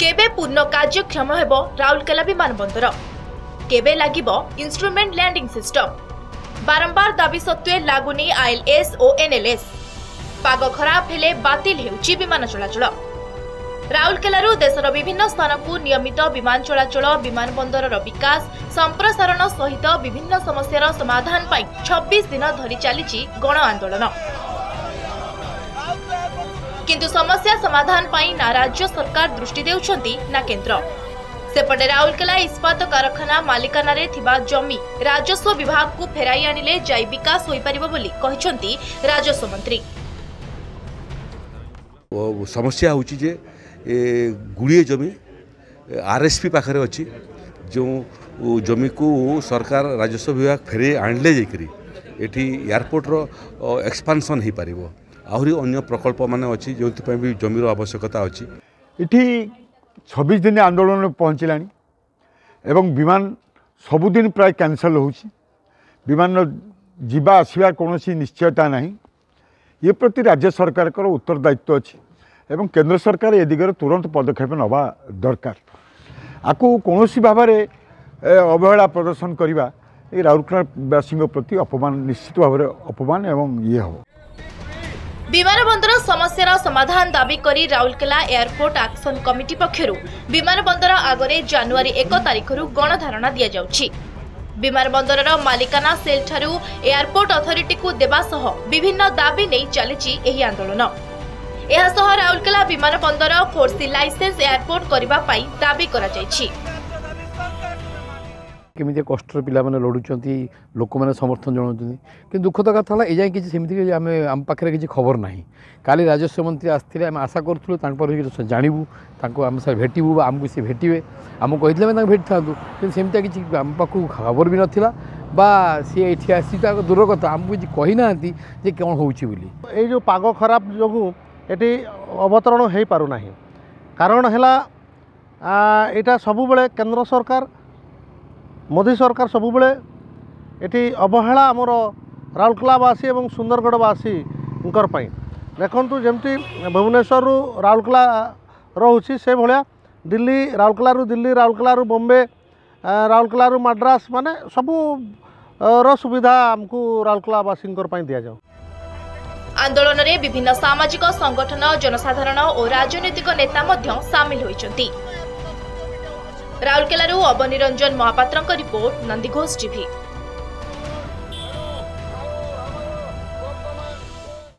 केबे पूर्ण कार्यक्षम हेब राउरकेला विमानबंदर केबे लागिब इंस्ट्रूमेंट लैंडिंग सिस्टम बारंबार दाबी सत्वे लागुनी आईएलएस और एनएलएस पाग खराब हेले बातिल हेउची विमान चलाचल राउरकेलारू देशर विभिन्न स्थान को नियमित विमान चलाचल विमानबंदर विकास संप्रसारण सहित विभिन्न समस्यार समाधान पाई 26 दिन धरी चली गण आंदोलन किंतु समस्या समाधान पाई ना राज्य सरकार दृष्टि देउछंती ना केंद्र सेपटे राउरकेला इस्पात कारखाना मालिकाना रे थिबा जमी राजस्व विभाग को फेराई आनिले जाई विकास होई परिबो बोली कहिसंती राजस्व मंत्री। समस्या होची जे गुड़िए जमी आरएसपी पाखरे अच्छी जो जमी को सरकार राजस्व विभाग फेरे आणले जाकरी एठी एयरपोर्ट रो एक्सपांशन हो पार आहरी अन्य प्रकल्प माने अच्छी जो भी जमीर आवश्यकता अच्छी इठी 26 दिन आंदोलन में पहुँचलानी एवं विमान सबुदिन प्राय कैंसल होची विमान जीवा आसबार कौन निश्चयता नहीं ये प्रति राज्य सरकार का उत्तरदायित्व अच्छी एवं केंद्र सरकार ए दिगरे तुरंत पदक्षेप नवा दरकार आपको कौन भाव में अवहेला प्रदर्शन करवा ये राउरकेलावासी प्रति अपमान निश्चित भाव में अपमान एवं ये हम विमानबंदर समस्यार समाधान दाबी करी राउरकेला एयरपोर्ट एक्शन कमिटी पक्षरु विमानबंदर आगरे जनवरी 1 तारिखरु गणधारणा दिया जाउछि। विमानबंदरर मालिकाना सेल ठारू एयरपोर्ट अथॉरिटी को देबा सह विभिन्न दाबी नै चलिछि एही आंदोलन एहा सह राउरकेला विमानबंदर 4C लाइसेंस एयरपोर्ट करबा पाई दाबी करा जाइछि। केमी कष्ट पिला मैंने लड़ुंट लोक मैंने समर्थन जनाऊँ कि दुखद कथा है एजाएं किसी सेमती आम पाखे किसी खबर ना काली राजस्व मंत्री आसते आम आशा करूँ जानवु आम साथ भेटू आमको सी भेटे आमको कही भेटी था कि सेमती किसी आम पाखु खबर भी नाला बा सी ये आसी दूर कथा आमको किसी कही ना कौन हो जो पाग खराब जो ये अवतरण हो पारना कारण है यहाँ सब केंद्र सरकार मोदी सरकार सबु बेले एटी अवहेला आमर राउरकेलावासी और सुंदरगढ़वासी देखु जमती भुवनेश्वर राउरकेला रोची से भाया दिल्ली राउरकेला बॉम्बे राउरकेला मद्रास माने सबू सुविधा आमको राउरकेलावासी दि जाओ। आंदोलन रे विभिन्न सामाजिक संगठन जनसाधारण और राजनीतिक नेता मध्य सामिल होइछंती। राउरकेलारू अवनिरंजन महापात्रଙ୍କ रिपोर्ट नंदीघोष टीवी।